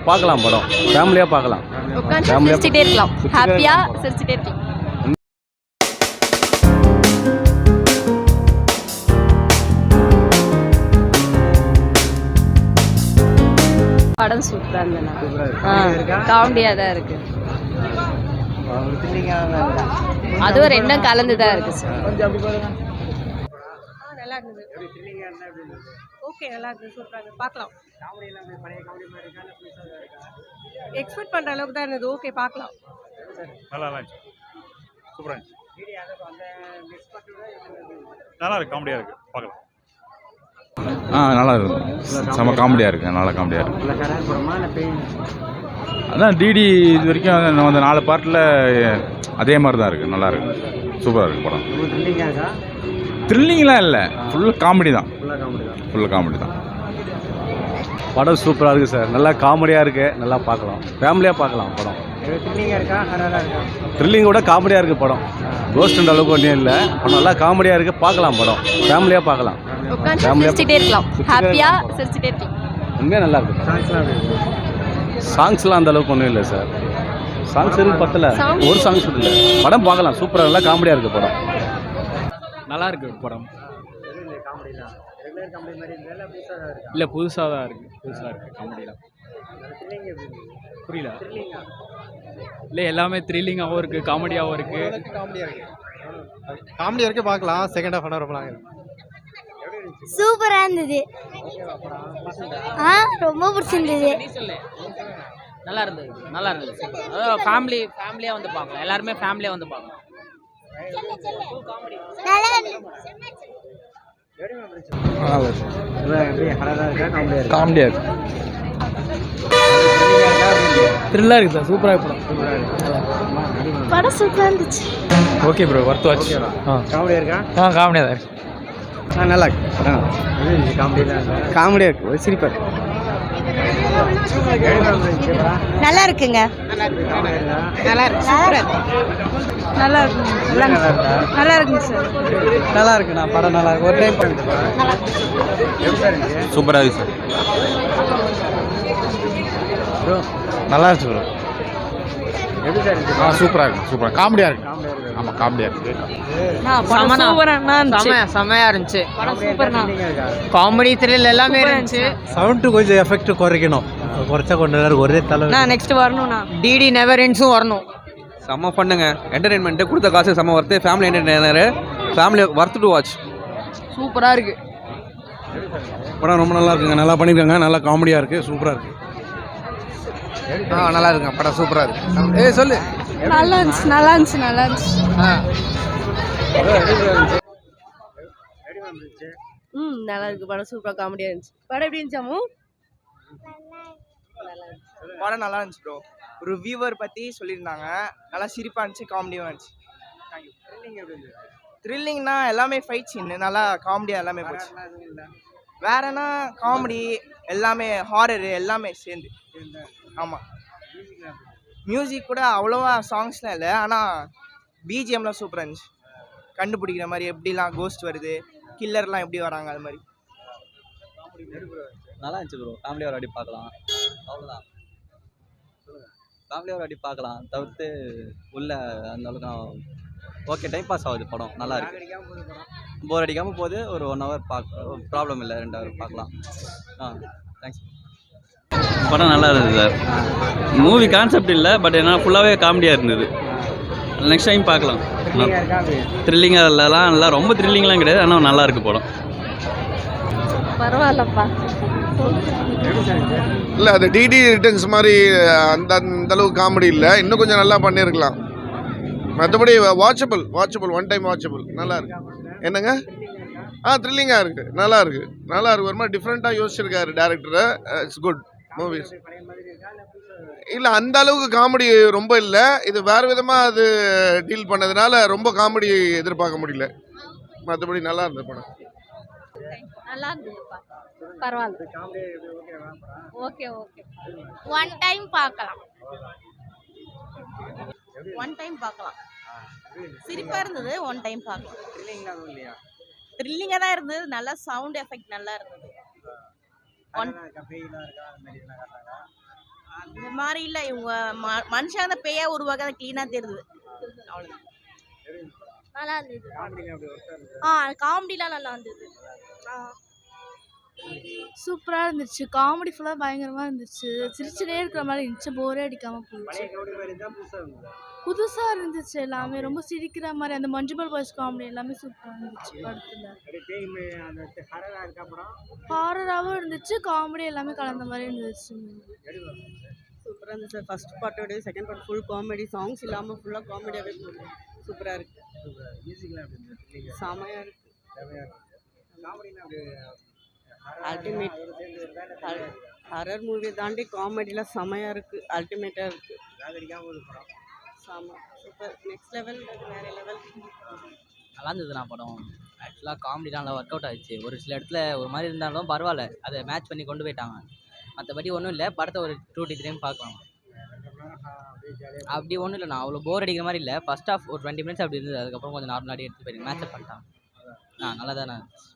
பார்க்கலாம் படம். ஃபேமிலியாக பார்க்கலாம். சிரிச்சிட்டே இருக்கலாம். ஹாப்பியாக சிரிச்சிட்டே இருக்கலாம். படம் சூப்பராக இருந்தேன். காமெடியாக தான் இருக்கு. அதுவும் ரெண்டும் கலந்து தான் இருக்கு சார். நல்லா இருந்தது. ஓகே, நல்லா இருந்தது. சூப்பராக இருந்தது. பார்க்கலாம். எக்ஸ்பெக்ட் பண்ணுற அளவுக்கு தான் இருந்தது. ஓகே, பார்க்கலாம். நல்லா இருந்துச்சு. சூப்பராக இருந்துச்சு. நல்லா இருக்கு. காமெடியாக இருக்கு. பார்க்கலாம். நல்லா இருக்கும். செம்ம காமெடியாக இருக்குது. நல்லா காமெடியாக இருக்குது. அதான் டிடி இது வரைக்கும் அந்த 4 பார்ட்டில் அதே மாதிரி தான் இருக்குது. நல்லா இருக்குது. சூப்பராக இருக்குது படம். த்ரில்லிங்லாம் இல்லை, ஃபுல் காமெடி தான். ஃபுல் காமெடி தான். படம் சூப்பராக இருக்குது சார். நல்லா காமெடியாக இருக்குது. நல்லா பார்க்கலாம். ஃபேமிலியாக பார்க்கலாம் படம். த்ரில்லிங்கோட காமெடியாக இருக்குது படம். கோஸ்ட்ன்ற அளவுக்கு ஒன்றும் இல்லை. படம் நல்லா காமெடியாக இருக்குது. பார்க்கலாம் படம். ஃபேமிலியாக பார்க்கலாம். சிரிச்சிட்டே இருக்கலாம். ஹாப்பியாக சிரிச்சிட்டே இருக்கலாம். உண்மையாக நல்லா இருக்குது. சாங்ஸ்லாம் அந்த அளவுக்கு ஒன்றும் இல்லை சார். சாங்ஸ் இருக்கு பத்தல. ஒரு சாங்ஸ் இல்லை. படம் பார்க்கலாம். சூப்பராக நல்லா காமெடியாக இருக்குது படம். நல்லா இருக்கு படம். இல்லை, புதுசாக தான் இருக்குது. புதுசாக இருக்குது காமெடிலாம். புரியல. இல்லை, எல்லாமே த்ரில்லிங்காகவும் இருக்குது, காமெடியாகவும் இருக்குது. காமெடியாக இருக்குது. பார்க்கலாம். செகண்ட் ஹாஃப் ரொம்ப நாங்கள் சூப்பராக இருந்தது. ரொம்ப பிடிச்சிருந்தது. நல்லா இருந்தது. நல்லா இருந்தது. அதாவது ஃபேமிலியாக வந்து பார்க்கலாம். எல்லாருமே ஃபேமிலியாக வந்து பார்க்கலாம். காமெடியாக இருக்கு. த்ரில்லாக இருக்குது சார். சூப்பராக படம். படம் சூப்பராக இருந்துச்சு. Okay bro, worth watch. காமெடியாக இருக்கா? காமெடியாக தான் இருக்கு. நல்லா இருக்கு. காமெடியாக இருக்கு. ஒரு சிரிப்பாக இருக்கு. நல்லா இருக்குங்க. நல்லா இருக்கு. சூப்பராக இருக்கு. நல்லா இருக்கு. நல்லா இருக்குங்க சார். நல்லா இருக்குண்ணா. படம் நல்லா இருக்கு. ஒரு டைம் சூப்பராக இருக்குது சார். நல்லா இருந்துச்சு ப்ரோ. சூப்பராக இருக்குது. சூப்பராக காமெடியாக இருக்குது. ஆமாம், காமெடியாக இருக்குது. செமையா இருந்துச்சு. காமெடி த்ரில் எல்லாமே இருந்துச்சு. சவுண்டு கொஞ்சம் எஃபெக்ட் குறைக்கணும். குறைச்சா கொஞ்சம் நேரம் ஒரே தலை. நெக்ஸ்ட் வரணும்ண்ணா. டிடி நெவர் எண்ட்ஸும் வரணும். செம்ம பண்ணுங்க. என்டர்டெயின்மெண்ட்டு கொடுத்த காசு செம்ம worth. Family entertainer. Family worth to watch. சூப்பராக இருக்கு படம். ரொம்ப நல்லா இருக்குங்க. நல்லா பண்ணியிருக்காங்க. நல்லா காமெடியாக இருக்குது. சூப்பராக இருக்குது. நல்லா இருக்குங்க. படம் சூப்பராக இருக்கு. சொல்லு. நல்லா இருந்துச்சு. நல்லா இருந்துச்சு. நல்லா இருந்துச்சு. நல்லா இருக்கு. படம் சூப்பராக காமெடியாக இருந்துச்சு. படம் எப்படி இருந்துச்சாமோ? படம் நல்லா இருந்துச்சு ப்ரோ. ஒரு வியூவர் பற்றி சொல்லியிருந்தாங்க. நல்லா சிரிப்பாக இருந்துச்சு. காமெடியாக இருந்துச்சு. த்ரில்லிங்னா எல்லாமே ஃபைட் சீன் நல்லா காமெடியாக எல்லாமே போச்சு. வேறனா காமெடி எல்லாமே ஹாரரு எல்லாமே சேர்ந்து. ஆமாம். மியூசிக் கூட அவ்வளோவா சாங்ஸ்லாம் இல்லை. ஆனால் பிஜிஎம்லாம் சூப்பராக இருந்துச்சு. கண்டுபிடிக்கிற மாதிரி எப்படிலாம் கோஸ்ட் வருது, கில்லர்லாம் எப்படி வராங்க, அது மாதிரி நல்லா இருந்துச்சு ப்ரோ. ஃபேமிலியாக ஒரு வாட்டி பார்க்கலாம். அவ்வளோதான். ஃபேமிலியாக ஒரு வாட்டி பார்க்கலாம். தவிர்த்து உள்ள அந்த அளவுக்கு ஓகே டைம் பாஸ் ஆகுது. படம் நல்லா இருக்கு. போர் அடிக்காமல் போகுது. ஒரு 1 hour ப்ராப்ளம் இல்லை. 2 hour பார்க்கலாம். தேங்க்ஸ். படம் நல்லா இருந்தது சார். மூவி கான்செப்ட் இல்லை, பட் என்ன ஃபுல்லாகவே காமெடியாக இருந்தது. நெக்ஸ்ட் டைம் பார்க்கலாம். த்ரில்லிங்காக இல்லைலாம் நல்லா ரொம்ப த்ரில்லிங்லாம் கிடையாது. ஆனால் நல்லா இருக்கு படம். பரவாயில்லப்பா. இல்லை, அது டிடி ரிட்டர்ன்ஸ் மாதிரி அந்த அளவுக்கு காமெடி இல்லை. இன்னும் கொஞ்சம் நல்லா பண்ணியிருக்கலாம். மற்றபடி வாட்சபிள். 1 time watchable. நல்லா இருக்கு. என்னங்க? த்ரில்லிங்காக இருக்குது. நல்லா இருக்கு. ஒரு மாதிரி டிஃப்ரெண்ட்டாக யோசிச்சிருக்காரு டேரக்டரை. It's good movies. இல்லை, அந்த அளவுக்கு காமெடி ரொம்ப இல்லை. இது வேறு விதமாக அது டீல் பண்ணதுனால ரொம்ப காமெடி எதிர்பார்க்க முடியல. மற்றபடி நல்லா இருந்தது படம். நல்லா இருந்ததுப்பா. பரவாயில்ல. ஓகே. ஒன் டைம் பார்க்கலாம். சிரிப்பாக இருந்தது. 1 டைம் பார்க்கலாம். த்ரில்லிங்காக தான் இருந்தது. நல்லா சவுண்ட் எஃபெக்ட் நல்லா இருந்தது. மாதிரி இல்லை இவங்க மனுஷங்க பேயா உருவாக்க க்ளீனாக தெரியுது. அவ்வளோதான். நல்லா இருந்தது. காமெடிலாம் நல்லா இருந்தது. சூப்பராக இருந்துச்சு. காமெடி ஃபுல்லாக பயங்கரமாக இருந்துச்சு. சிரிச்சுட்டே இருக்கிற மாதிரி இருந்துச்சு. போரே அடிக்காமல் போச்சு. புதுசாக இருந்துச்சு. எல்லாமே ரொம்ப சிரிக்கிற மாதிரி அந்த மஞ்சுமல் பாய்ஸ் காமெடி எல்லாமே சூப்பராக இருந்துச்சு படத்தில். ஹாரராகவும் இருந்துச்சு. காமெடி எல்லாமே கலந்த மாதிரி இருந்துச்சு. சூப்பராக இருந்துச்சு சார். ஃபர்ஸ்ட் பார்ட்டோட second part full comedy, songs இல்லாமல் ஃபுல்லாக காமெடியாகவே போகுது. சூப்பராக இருக்குது. செமையாக இருக்குது. அல்டிமேட் ஹரர் மூவி தாண்டி காமெடியில் செமையாக இருக்குது. அல்டிமேட்டாக இருக்குது. செம சூப்பர். நெக்ஸ்ட் லெவல், வேறு லெவல். நல்லா இருந்ததுண்ணா படம். ஆக்சுவலாக காமெடிலாம் நல்லா ஒர்க் அவுட் ஆச்சு. ஒரு சில இடத்துல ஒரு மாதிரி இருந்தாலும் பரவாயில்ல, அதை மேட்ச் பண்ணி கொண்டு போயிட்டாங்க. மற்றபடி ஒன்றும் இல்லை. படத்தை ஒரு 2 டைம் பார்க்கலாம். அப்படி ஒன்றும் இல்லைண்ணா, அவ்வளோ போர் அடிக்கிற மாதிரி இல்லை. ஃபர்ஸ்ட் ஆஃப் ஒரு 20 மினிட்ஸ் அப்படி இருந்தது. அதுக்கப்புறம் கொஞ்சம் நார்மலாக எடுத்து போயிட்டு மேட்சப் பண்ணிட்டாங்க. நல்லா தானே இருந்துச்சு.